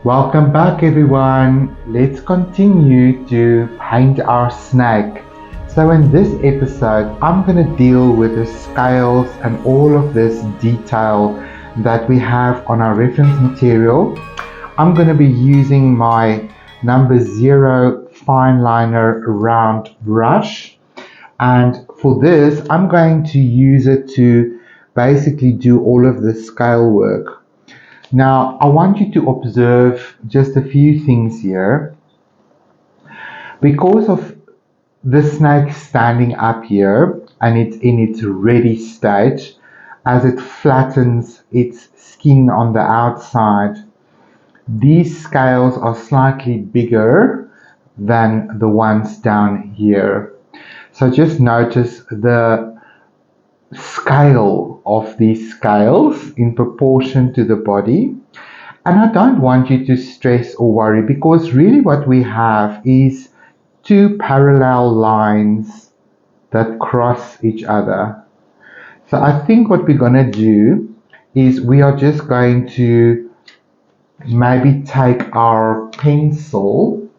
Welcome back everyone. Let's continue to paint our snake. So in this episode, I'm going to deal with the scales and all of this detail that we have on our reference material. I'm going to be using my number 0 fine liner round brush. And for this, I'm going to use it to basically do all of the scale work. Now, I want you to observe just a few things here. Because of the snake standing up here and it's in its ready state, as it flattens its skin on the outside, these scales are slightly bigger than the ones down here. So just notice the scale of these scales in proportion to the body. And I don't want you to stress or worry, because really what we have is two parallel lines that cross each other. So I think what we're going to do is we are just going to maybe take our pencil.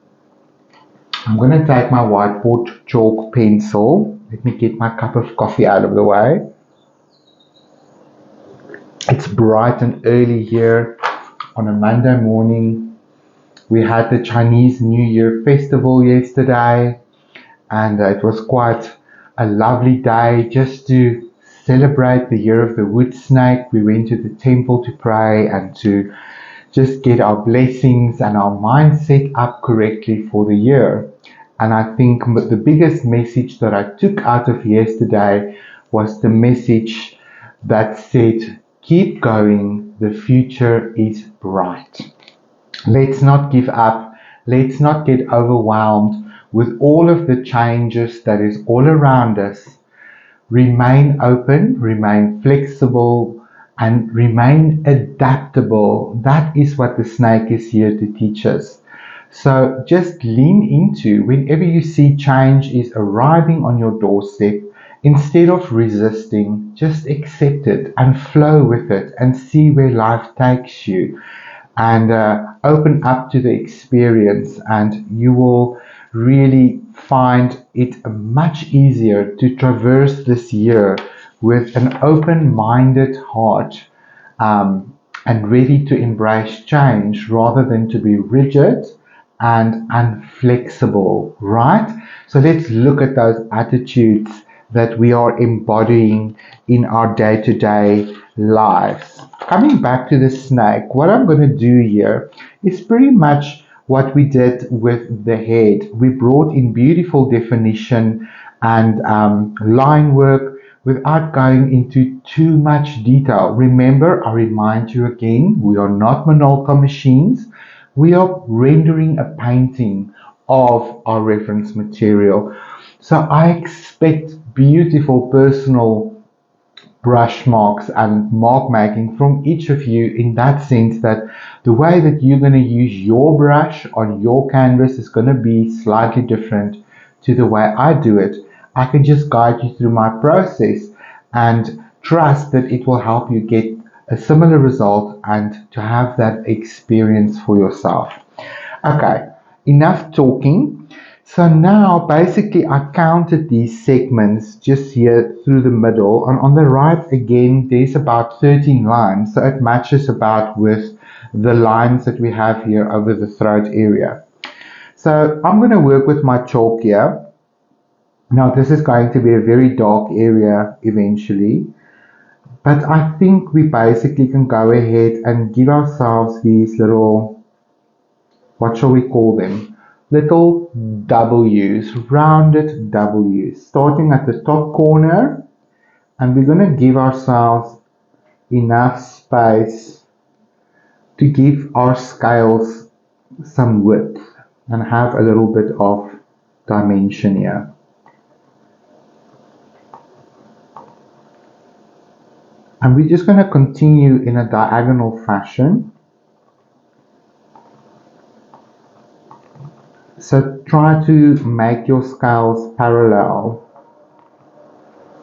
I'm going to take my whiteboard chalk pencil. Let me get my cup of coffee out of the way. It's bright and early here on a Monday morning. We had the Chinese New Year festival yesterday, and it was quite a lovely day just to celebrate the year of the wood snake. We went to the temple to pray and to just get our blessings and our mindset up correctly for the year. And I think the biggest message that I took out of yesterday was the message that said, keep going, the future is bright. Let's not give up. Let's not get overwhelmed with all of the changes that is all around us. Remain open, remain flexible, and remain adaptable. That is what the snake is here to teach us. So just lean into whenever you see change is arriving on your doorstep. Instead of resisting, just accept it and flow with it and see where life takes you. And open up to the experience, and you will really find it much easier to traverse this year with an open-minded heart, and ready to embrace change rather than to be rigid and inflexible, right? So let's look at those attitudes that we are embodying in our day-to-day lives. Coming back to the snake, what I'm going to do here is pretty much what we did with the head. We brought in beautiful definition and line work without going into too much detail. Remember, I remind you again, we are not Minolta machines. We are rendering a painting of our reference material. So I expect beautiful personal brush marks and mark making from each of you, in that sense that the way that you're going to use your brush on your canvas is going to be slightly different to the way I do it. I can just guide you through my process and trust that it will help you get a similar result and to have that experience for yourself. Okay, enough talking. So now basically I counted these segments just here through the middle, and on the right again there's about 13 lines, so it matches about with the lines that we have here over the throat area. So I'm going to work with my chalk here. Now this is going to be a very dark area eventually, but I think we basically can go ahead and give ourselves these little, what shall we call them? Little W's, rounded W's, starting at the top corner, and we're going to give ourselves enough space to give our scales some width and have a little bit of dimension here. And we're just going to continue in a diagonal fashion. So try to make your scales parallel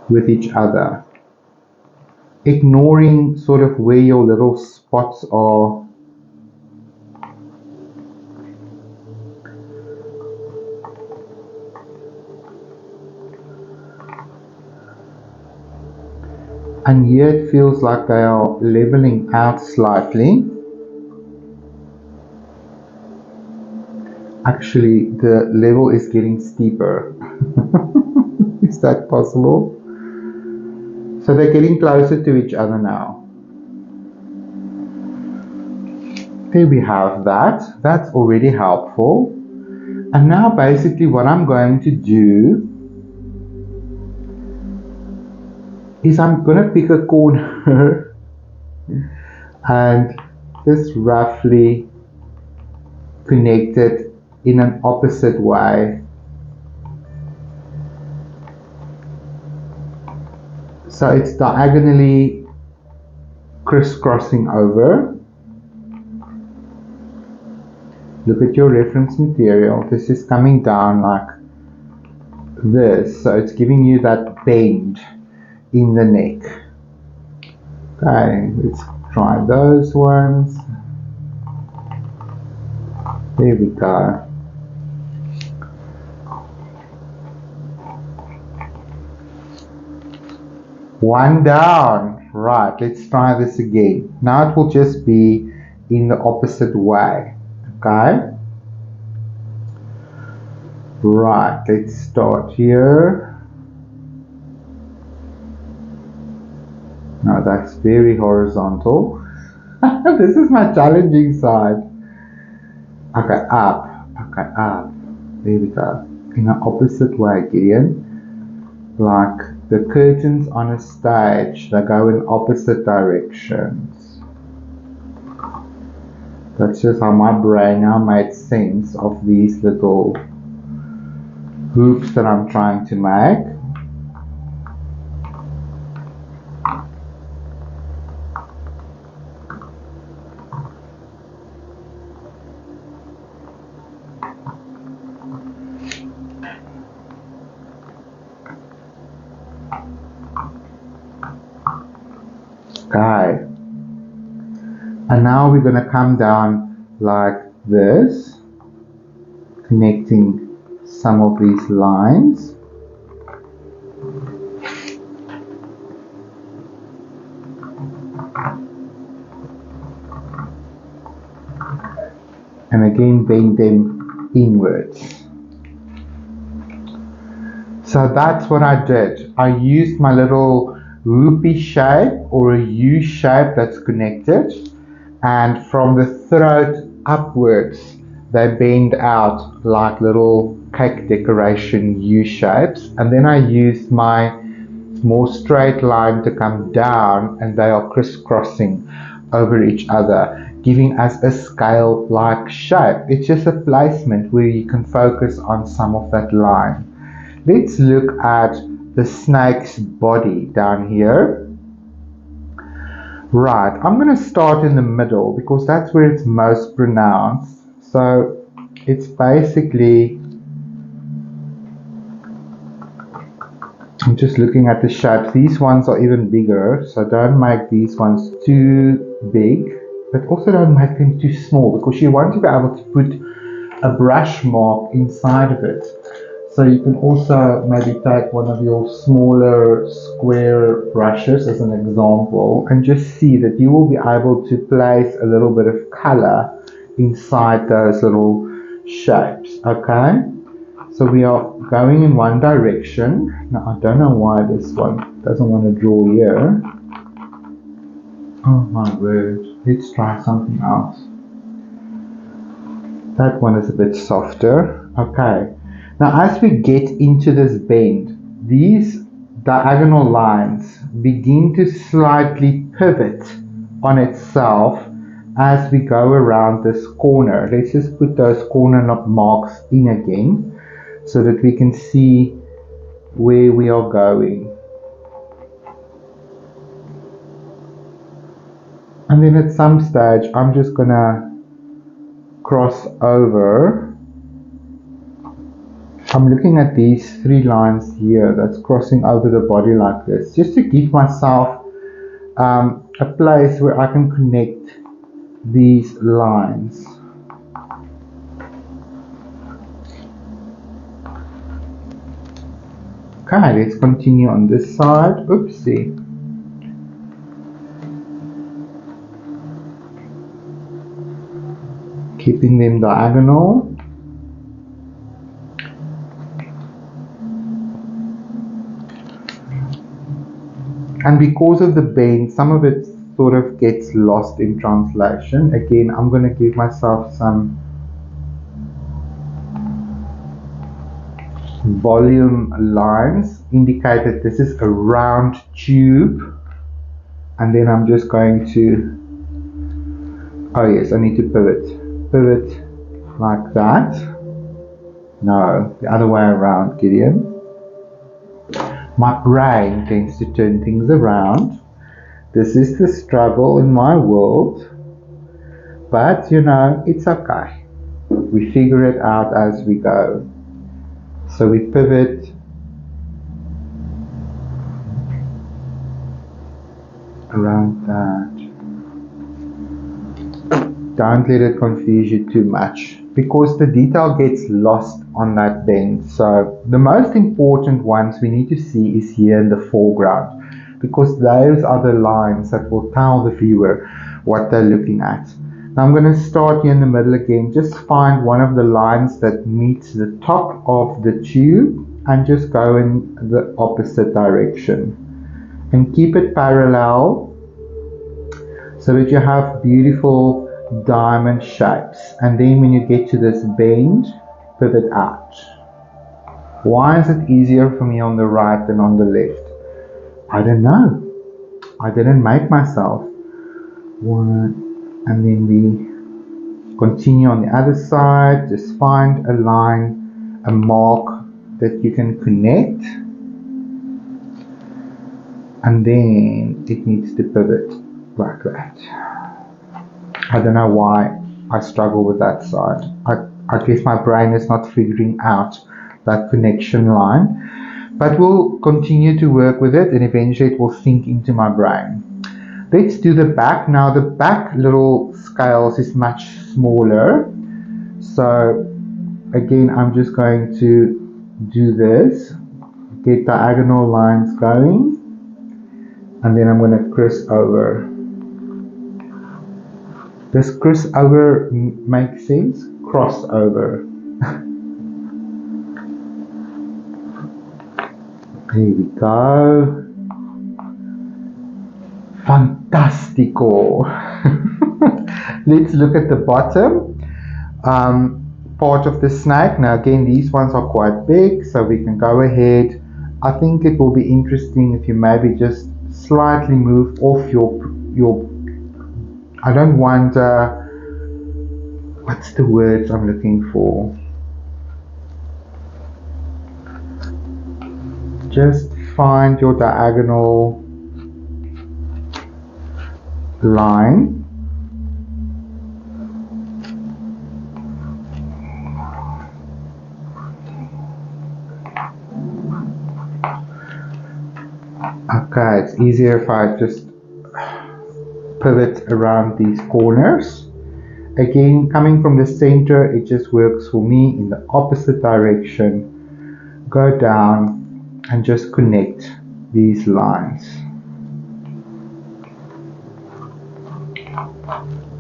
with each other, ignoring sort of where your little spots are And here it feels like they are leveling out slightly. Actually, the level is getting steeper. Is that possible? So they're getting closer to each other now. There we have that. That's already helpful. And now basically what I'm going to do is I'm going to pick a corner and just roughly connect it in an opposite way. So it's diagonally crisscrossing over. Look at your reference material. This is coming down like this. So it's giving you that bend in the neck. Okay, let's try those ones. There we go. One down. Right, let's try this again. Now it will just be in the opposite way. Okay. Right, let's start here. No, that's very horizontal. This is my challenging side. Okay, up. Okay, up. There we go. In an opposite way, Gideon. Like the curtains on a stage, they go in opposite directions. That's just how my brain now made sense of these little hoops that I'm trying to make. Okay, and now we're going to come down like this, connecting some of these lines. And again bend them inwards. So that's what I did. I used my little loopy shape or a U shape that's connected, and from the throat upwards they bend out like little cake decoration U shapes, and then I used my more straight line to come down, and they are crisscrossing over each other, giving us a scale like shape. It's just a placement where you can focus on some of that line. Let's look at the snake's body down here. Right, I'm going to start in the middle because that's where it's most pronounced. So it's basically, I'm just looking at the shapes. These ones are even bigger, so don't make these ones too big, but also don't make them too small because you want to be able to put a brush mark inside of it. So you can also maybe take one of your smaller square brushes as an example and just see that you will be able to place a little bit of color inside those little shapes. Okay, so we are going in one direction. Now I don't know why this one doesn't want to draw here. Oh my word, let's try something else. That one is a bit softer. Okay. Now as we get into this bend, these diagonal lines begin to slightly pivot on itself as we go around this corner. Let's just put those corner marks in again so that we can see where we are going. And then at some stage I'm just gonna cross over. I'm looking at these three lines here that's crossing over the body like this, just to give myself a place where I can connect these lines. Okay, let's continue on this side. Oopsie. keeping them diagonal. And because of the bend, some of it sort of gets lost in translation. Again, I'm going to give myself some volume lines, indicate that this is a round tube, and then I'm just going to, oh yes, I need to pivot like that. No, the other way around, Gideon. My brain tends to turn things around. This is the struggle in my world, but you know, it's okay. We figure it out as we go. So we pivot around that. Don't let it confuse you too much, because the detail gets lost on that bend. So the most important ones we need to see is here in the foreground, because those are the lines that will tell the viewer what they're looking at. Now I'm going to start here in the middle again. Just find one of the lines that meets the top of the tube and just go in the opposite direction and keep it parallel so that you have beautiful diamond shapes. And then when you get to this bend, pivot out. Why is it easier for me on the right than on the left? I don't know. I didn't make myself. One, and then we continue on the other side. Just find a line, a mark that you can connect, and then it needs to pivot like that. I don't know why I struggle with that side. I guess my brain is not figuring out that connection line, but we'll continue to work with it and eventually it will sink into my brain. Let's do the back. Now the back little scales is much smaller. So again, I'm just going to do this, get diagonal lines going, and then I'm going to cross over. Does crossover make sense? Crossover. There we go. Fantastico. Let's look at the bottom part of the snake. Now again, these ones are quite big, so we can go ahead. I think it will be interesting if you maybe just slightly move off your I don't want what's the words I'm looking for? Just find your diagonal line. Okay, it's easier if I just pivot around these corners. Again, coming from the center, it just works for me in the opposite direction. Go down and just connect these lines.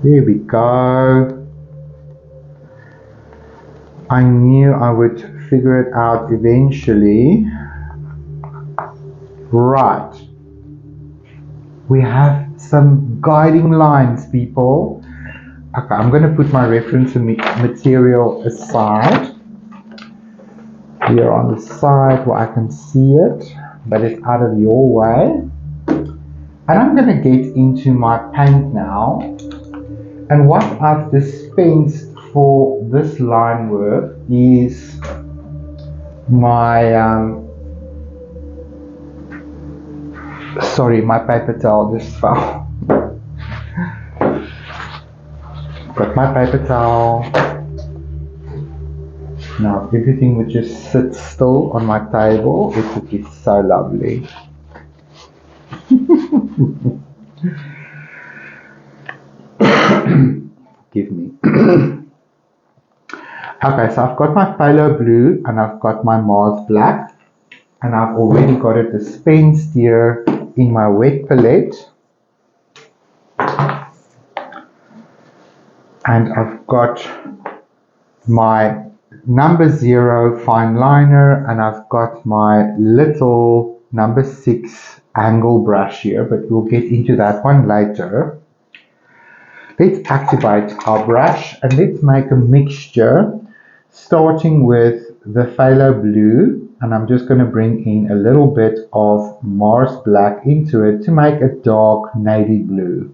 There we go. I knew I would figure it out eventually. Right. We have some guiding lines, people. Okay, I'm going to put my reference material aside. Here on the side where I can see it, but it's out of your way. And I'm going to get into my paint now. And what I've dispensed for this line work is my sorry, my paper towel just fell. Got my paper towel. Now everything would just sit still on my table. It would be so lovely. Give me. Okay, so I've got my phthalo blue and I've got my Mars black, and I've already got it dispensed here in my wet palette. And I've got my number 0 fine liner, and I've got my little number 6 angle brush here, but we'll get into that one later. Let's activate our brush and let's make a mixture, starting with the phthalo blue, and I'm just going to bring in a little bit of Mars black into it to make a dark navy blue.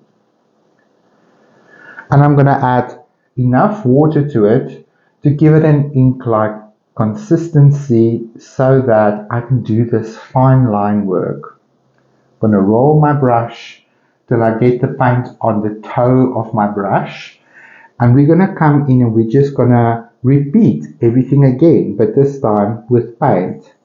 And I'm going to add enough water to it to give it an ink-like consistency so that I can do this fine line work. I'm going to roll my brush till I get the paint on the toe of my brush, and we're going to come in and we're just going to repeat everything again, but this time with paint.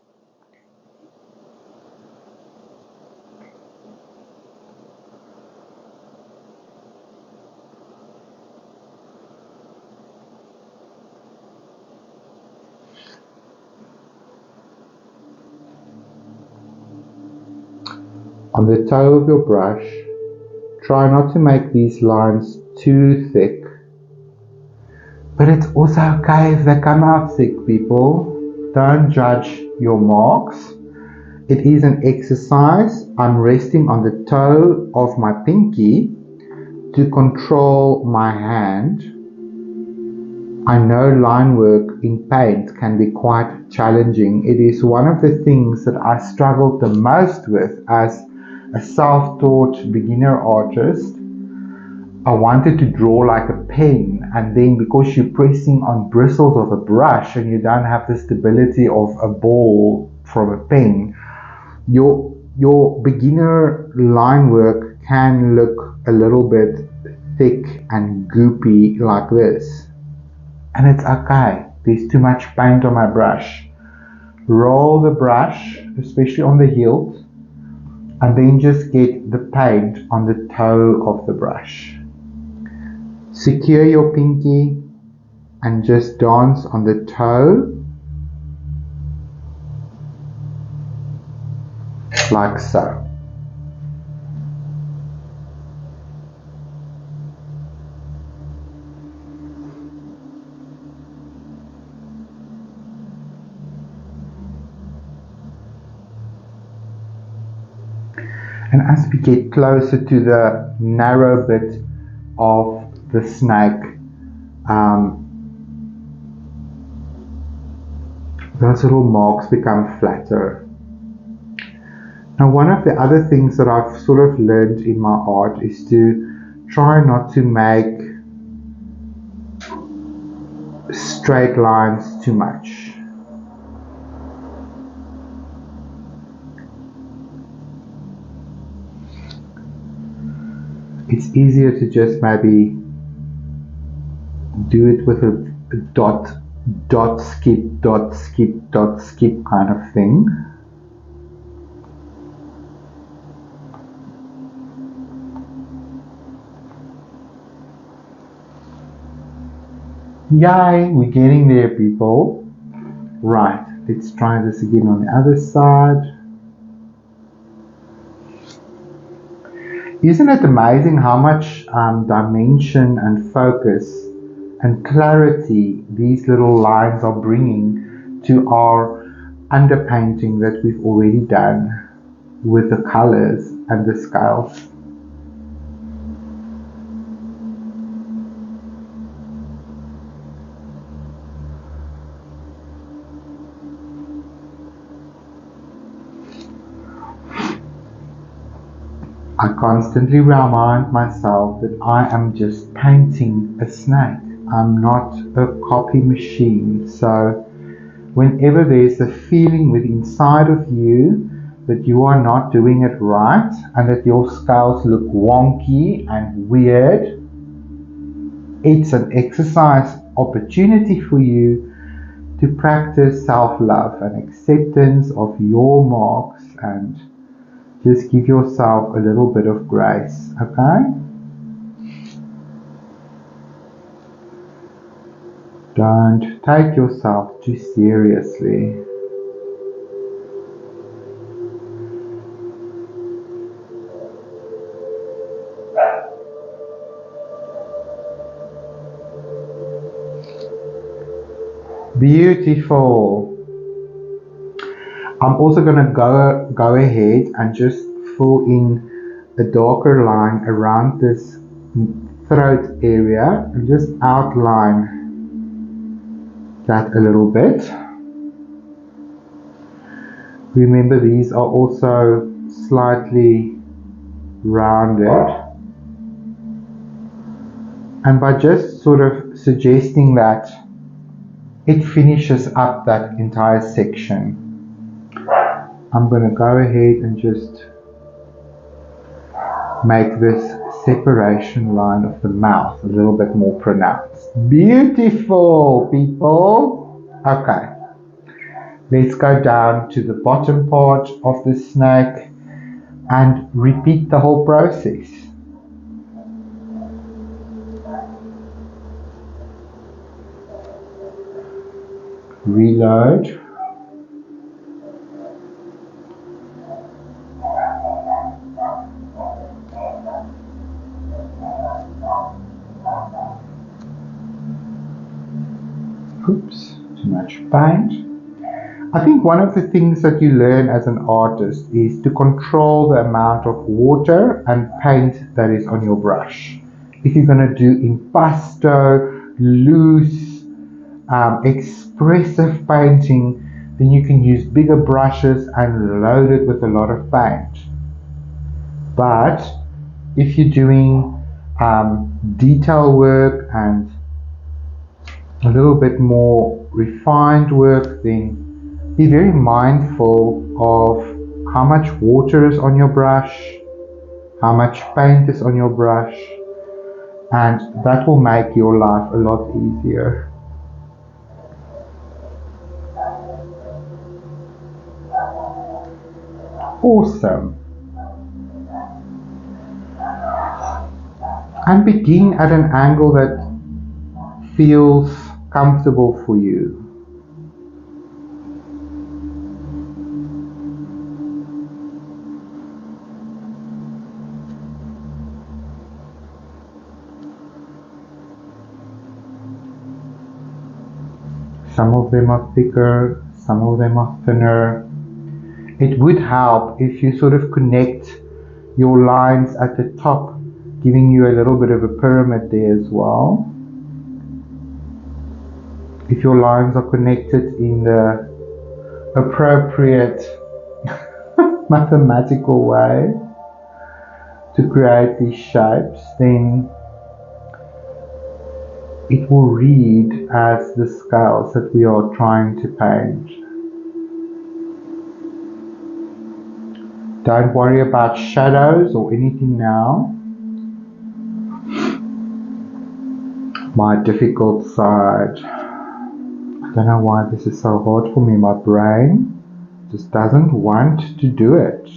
On the toe of your brush, try not to make these lines too thick, but it's also okay if they come out thick, people. Don't judge your marks. It is an exercise. I'm resting on the toe of my pinky to control my hand. I know line work in paint can be quite challenging. It is one of the things that I struggled the most with as a self-taught beginner artist. I wanted to draw like a pen, and then because you're pressing on bristles of a brush and you don't have the stability of a ball from a pen, your beginner line work can look a little bit thick and goopy like this. And it's okay. There's too much paint on my brush. Roll the brush, especially on the hilt, and then just get the paint on the toe of the brush. Secure your pinky and just dance on the toe like so. And as we get closer to the narrow bit of the snake, those little marks become flatter. Now, one of the other things that I've sort of learned in my art is to try not to make straight lines too much. It's easier to just maybe do it with a dot, skip, kind of thing. Yay, we're getting there, people. Right, let's try this again on the other side. Isn't it amazing how much dimension and focus and clarity these little lines are bringing to our underpainting that we've already done with the colors and the scales? I constantly remind myself that I am just painting a snake. I'm not a copy machine. So whenever there's a feeling within inside of you that you are not doing it right and that your scales look wonky and weird, it's an exercise opportunity for you to practice self-love and acceptance of your marks, and just give yourself a little bit of grace, okay? Don't take yourself too seriously. Beautiful. I'm also going to go ahead and just fill in a darker line around this throat area and just outline that a little bit. Remember, these are also slightly rounded. And by just sort of suggesting that, it finishes up that entire section. I'm going to go ahead and just make this separation line of the mouth a little bit more pronounced. Beautiful, people. Okay. Let's go down to the bottom part of the snake and repeat the whole process. Reload. Oops, too much paint. I think one of the things that you learn as an artist is to control the amount of water and paint that is on your brush. If you're going to do impasto, loose, expressive painting, then you can use bigger brushes and load it with a lot of paint. But if you're doing detail work and a little bit more refined work, then be very mindful of how much water is on your brush, how much paint is on your brush, and that will make your life a lot easier. Awesome. And begin at an angle that feels comfortable for you. Some of them are thicker, some of them are thinner. It would help if you sort of connect your lines at the top, giving you a little bit of a pyramid there as well. If your lines are connected in the appropriate mathematical way to create these shapes, then it will read as the scales that we are trying to paint. Don't worry about shadows or anything now. My difficult side. I don't know why this is so hard for me. My brain just doesn't want to do it.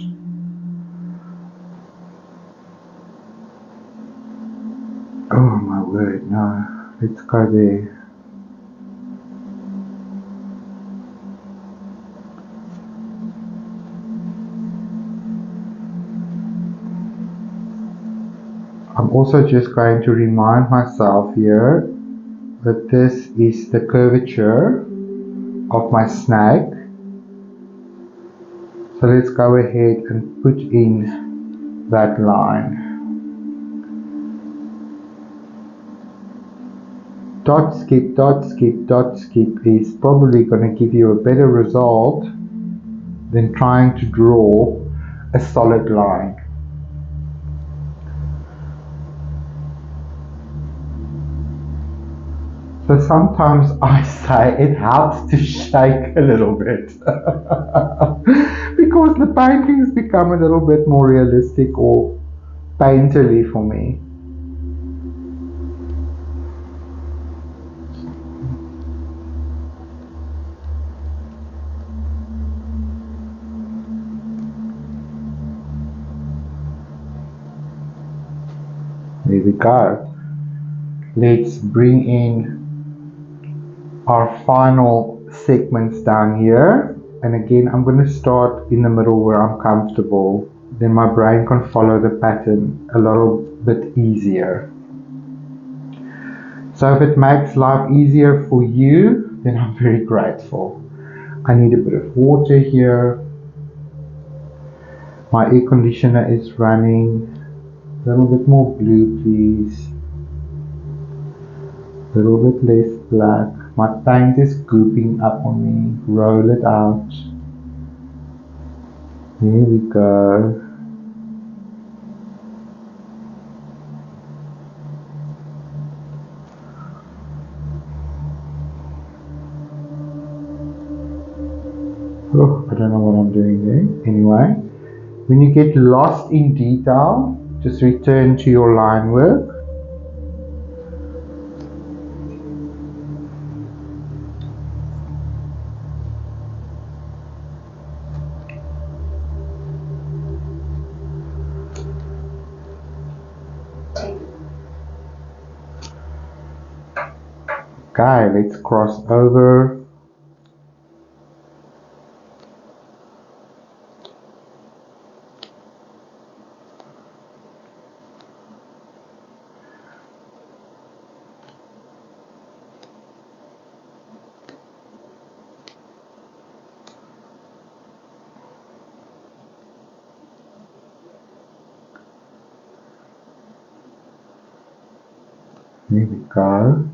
Oh my word, no. Let's go there. I'm also just going to remind myself here that this is the curvature of my snake. So let's go ahead and put in that line. Dot skip, dot skip, dot skip is probably going to give you a better result than trying to draw a solid line. So sometimes I say it helps to shake a little bit because the paintings become a little bit more realistic or painterly for me. There we go. Let's bring in our final segments down here, and again I'm going to start in the middle where I'm comfortable, then my brain can follow the pattern a little bit easier. So if it makes life easier for you, then I'm very grateful. I need a bit of water here. My air conditioner is running. A little bit more blue, please. A little bit less black. My paint is gooping up on me. Roll it out. There we go. Oh, I don't know what I'm doing there. Anyway, when you get lost in detail, just return to your line work. Okay, let's cross over. There we go.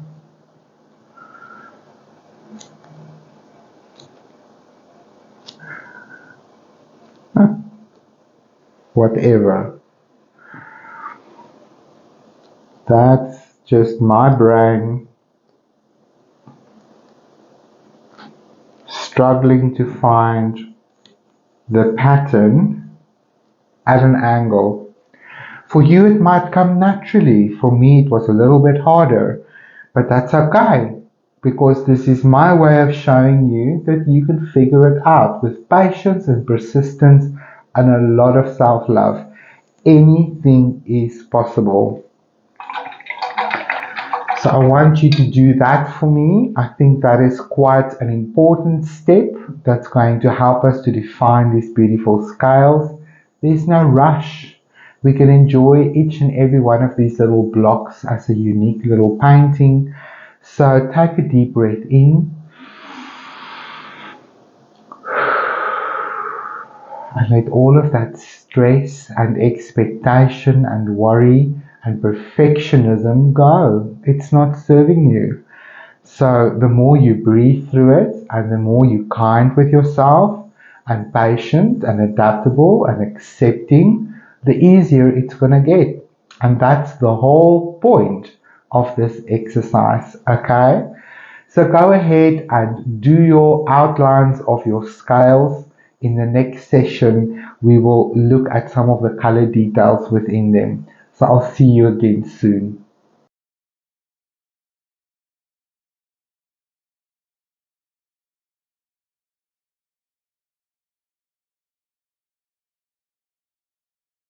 Whatever. That's just my brain struggling to find the pattern at an angle. For you, it might come naturally. For me, it was a little bit harder, but that's okay, because this is my way of showing you that you can figure it out with patience and persistence and a lot of self-love. Anything is possible. So I want you to do that for me. I think that is quite an important step that's going to help us to define these beautiful scales. There's no rush. We can enjoy each and every one of these little blocks as a unique little painting. So take a deep breath in. And let all of that stress and expectation and worry and perfectionism go. It's not serving you. So the more you breathe through it and the more you're kind with yourself and patient and adaptable and accepting, the easier it's going to get. And that's the whole point of this exercise, okay? So go ahead and do your outlines of your scales. In the next session, we will look at some of the color details within them. So I'll see you again soon.